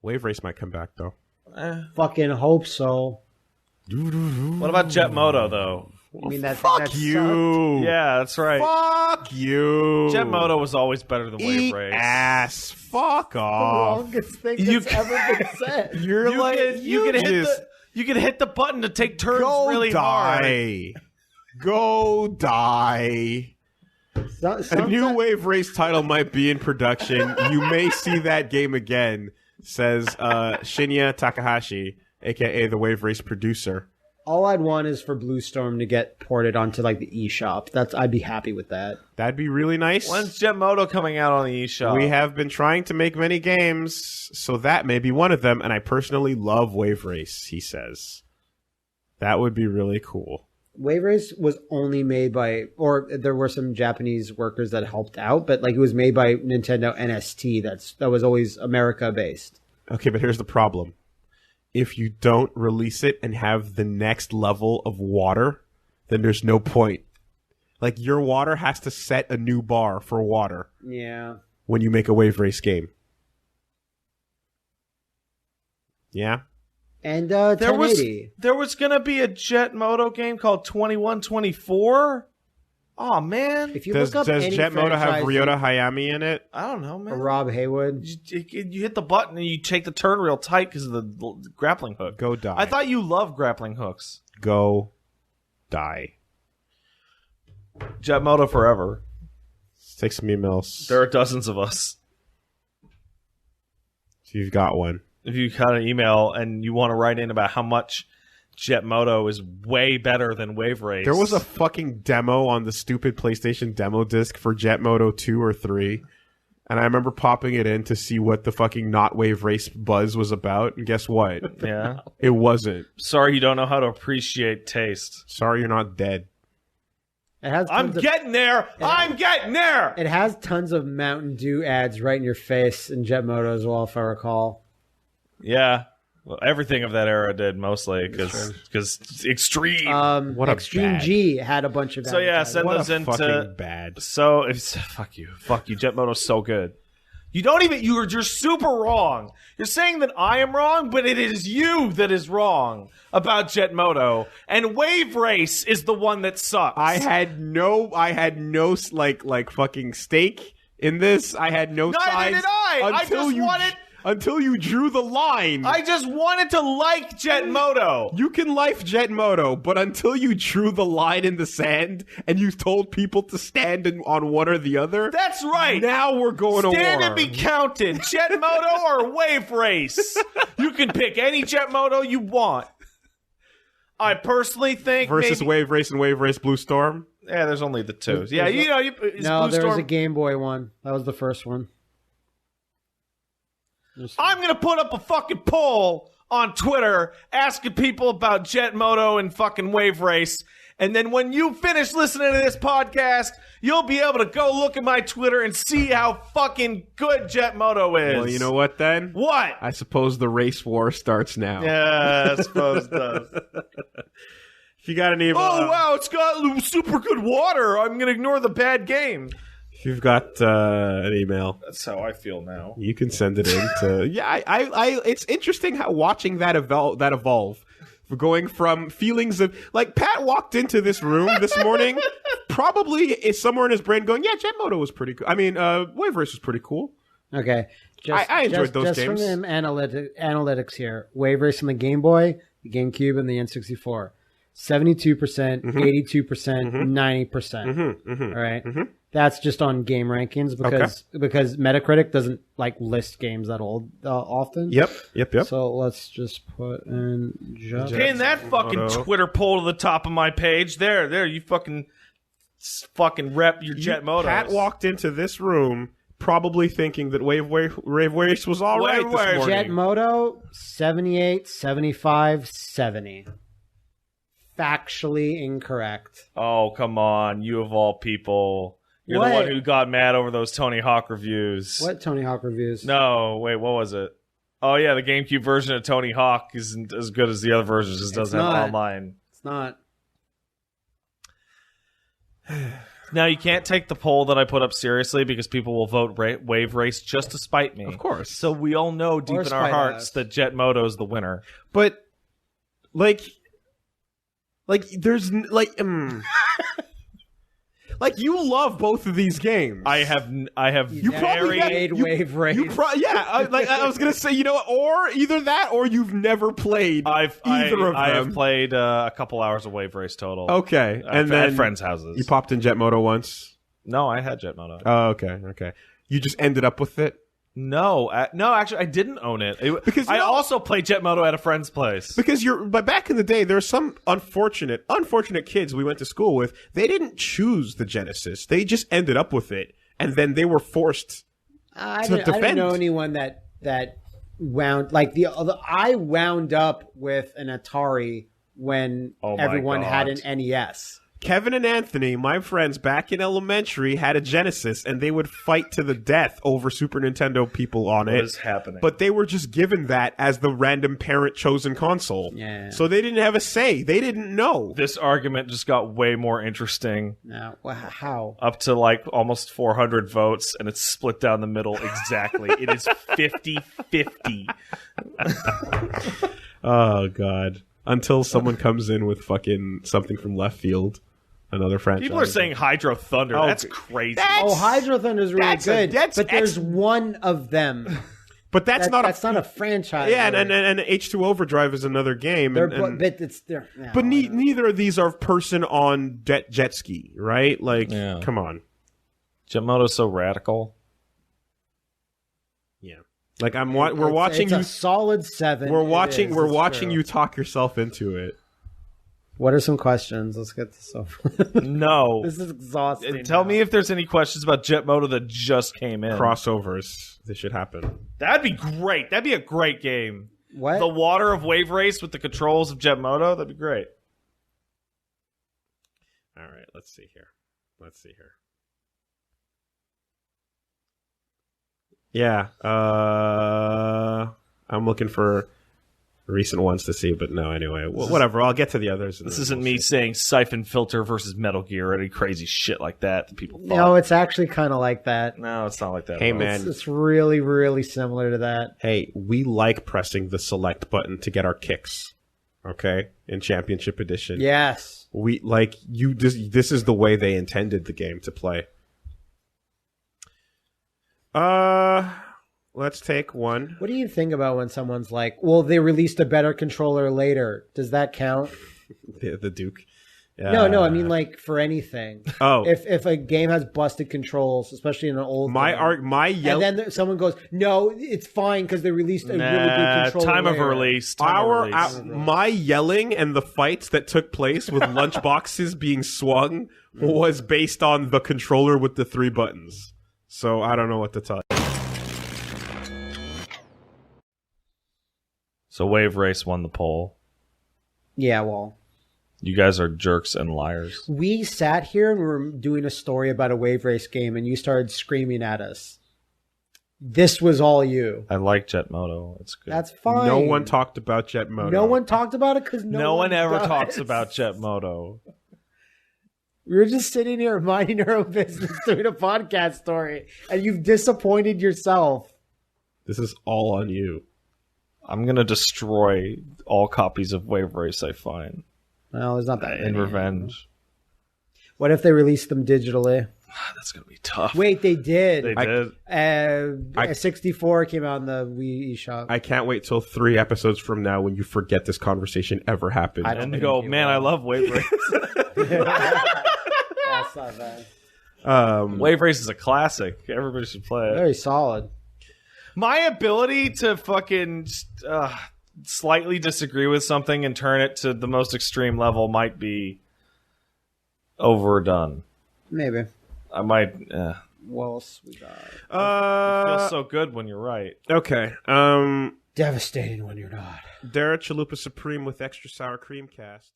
Wave Race might come back though. Fucking hope so. What about Jet Moto though? I mean, Fuck you. Yeah, that's right. Fuck you. Jet Moto was always better than Wave Eat Race. ass. Fuck the off. longest thing that's ever been said. You can hit the button to take turns really hard. Go die. A new Wave Race title might be in production. You may see that game again, says Shinya Takahashi, a.k.a. the Wave Race producer. All I'd want is for Blue Storm to get ported onto like the eShop. I'd be happy with that. That'd be really nice. When's Jet Moto coming out on the eShop? We have been trying to make many games, so that may be one of them, and I personally love Wave Race, he says. That would be really cool. Wave Race was only made by, or there were some Japanese workers that helped out, but like it was made by Nintendo NST. That was always America based. Okay, but here's the problem. If you don't release it and have the next level of water, then there's no point. Like, your water has to set a new bar for water. Yeah. When you make a Wave Race game. Yeah? And there 1080. was going to be a Jet Moto game called 2124. Oh, man. If you does look up any Jet Moto have franchise- Ryota Hayami in it? I don't know, man. Or Rob Haywood. You hit the button and you take the turn real tight because of the grappling hook. Go die. I thought you loved grappling hooks. Go die. Jet Moto forever. Let's take some emails. There are dozens of us. So you've got one. If you got an email and you want to write in about how much Jet Moto is way better than Wave Race. There was a fucking demo on the stupid PlayStation demo disc for Jet Moto 2 or 3. And I remember popping it in to see what the fucking not Wave Race buzz was about. And guess what? Yeah. It wasn't. Sorry you don't know how to appreciate taste. Sorry you're not dead. I'm getting there. I'm getting there. It has tons of Mountain Dew ads right in your face in Jet Moto as well, if I recall. Yeah. Well, everything of that era did mostly because Extreme. What a Extreme bad. G had a bunch of. So yeah, send What those a into. fucking bad. So it's fuck you. Jet Moto's so good. You don't even. You're super wrong. You're saying that I am wrong, but it is you that is wrong about Jet Moto, and Wave Race is the one that sucks. I had no like fucking stake in this. I had no sides. Neither did I. Until you drew the line. I just wanted to like Jet Moto. You can like Jet Moto, but until you drew the line in the sand and you told people to stand on one or the other. That's right. Now we're going to war. Stand and be counted. Jet Moto or Wave Race. You can pick any Jet Moto you want. I personally think versus Wave Race and Wave Race Blue Storm. Yeah, there's only the two. Yeah, no, there was a Game Boy one. That was the first one. I'm going to put up a fucking poll on Twitter asking people about Jet Moto and fucking Wave Race. And then when you finish listening to this podcast, you'll be able to go look at my Twitter and see how fucking good Jet Moto is. Well, you know what then? What? I suppose the race war starts now. Yeah, I suppose it does. If you got an email. Oh, wow, it's got super good water. I'm going to ignore the bad game. If you've got an email, that's how I feel now. You can send it in to. Yeah, I it's interesting how watching that evolve. Going from feelings of like Pat walked into this room this morning, probably is somewhere in his brain going, "Yeah, Jet Moto was pretty cool. I mean, Wave Race was pretty cool." Okay, I enjoyed those games. Just from the analytics here, Wave Race on the Game Boy, the GameCube, and the N64, 72%, 82%, 90%. All right. That's just on game rankings because Metacritic doesn't like list games that old often. Yep. So let's just put in pin that fucking Twitter poll to the top of my page. There, you fucking rep your Jet Moto. Pat walked into this room probably thinking that Wave Race was all right this morning. Jet Moto 78, 75, 70. Factually incorrect. Oh, come on, you of all people. You're the one who got mad over those Tony Hawk reviews. What Tony Hawk reviews? No, wait, what was it? Oh, yeah, the GameCube version of Tony Hawk isn't as good as the other versions. It doesn't have online. It's not. Now, you can't take the poll that I put up seriously because people will vote Wave Race just to spite me. Of course. So we all know deep in our hearts that Jet Moto is the winner. But, like there's, like, you love both of these games. I have. You probably played Wave Race. I was gonna say, you know what, or either that, or you've never played either of them. I have played a couple hours of Wave Race total. Okay, and then at friends' houses. You popped in Jet Moto once. No, I had Jet Moto. Oh, okay. You just ended up with it. No, actually, I didn't own it. Because I also played Jet Moto at a friend's place. But back in the day, there were some unfortunate kids we went to school with. They didn't choose the Genesis; they just ended up with it, and then they were forced to defend. I don't know anyone that wound I wound up with an Atari when everyone had an NES. Kevin and Anthony, my friends back in elementary, had a Genesis, and they would fight to the death over Super Nintendo people on it. What is happening? But they were just given that as the random parent-chosen console. Yeah. So they didn't have a say. They didn't know. This argument just got way more interesting. No, how? Up to like almost 400 votes, and it's split down the middle exactly. It is 50-50. Oh, God. Until someone comes in with fucking something from left field. Another franchise. People are saying Hydro Thunder. That's crazy. Hydro Thunder is really good. But there's one of them. But that's not a franchise. Yeah, and H2 Overdrive is another game. But neither of these are person on jet ski, right? Like, come on. Jet Moto's so radical. Yeah. Like we're watching you. It's a solid 7. We're watching you talk yourself into it. What are some questions? Let's get this over. No. This is exhausting. Tell me if there's any questions about Jet Moto that just came in. Crossovers. This should happen. That'd be great. That'd be a great game. What? The water of Wave Race with the controls of Jet Moto. That'd be great. All right. Let's see here. Yeah. I'm looking for recent ones to see, but no, anyway. Whatever. I'll get to the others. This isn't me saying Siphon Filter versus Metal Gear or any crazy shit like that people thought. No, it's actually kind of like that. No, it's not like that. Hey, man. It's really, really similar to that. Hey, we like pressing the select button to get our kicks. Okay? In Championship Edition. Yes. We like you. This is the way they intended the game to play. Let's take one. What do you think about when someone's like, well, they released a better controller later? Does that count? the Duke. No, I mean like for anything. Oh. If a game has busted controls, especially in an old game, and then someone goes, no, it's fine because they released a really good controller time later. Of release. My yelling and the fights that took place with lunchboxes being swung was based on the controller with the 3 buttons. So I don't know what to tell you. So Wave Race won the poll. Yeah, well. You guys are jerks and liars. We sat here and we were doing a story about a Wave Race game and you started screaming at us. This was all you. I like Jet Moto. It's good. That's fine. No one talked about Jet Moto. No one talked about it because no one ever talks about Jet Moto. We were just sitting here minding our own business doing a podcast story, and you've disappointed yourself. This is all on you. I'm going to destroy all copies of Wave Race I find. Well, there's not that many. In revenge. What if they released them digitally? That's going to be tough. Wait, they did. They did. 64 came out in the Wii eShop. I can't wait till 3 episodes from now when you forget this conversation ever happened. And go, man, I love Wave Race. That's not bad. Wave Race is a classic. Everybody should play it. Very solid. My ability to fucking slightly disagree with something and turn it to the most extreme level might be overdone. Maybe. I might. What else we got? It feels so good when you're right. Okay. Devastating when you're not. Dara Chalupa Supreme with extra sour cream cast.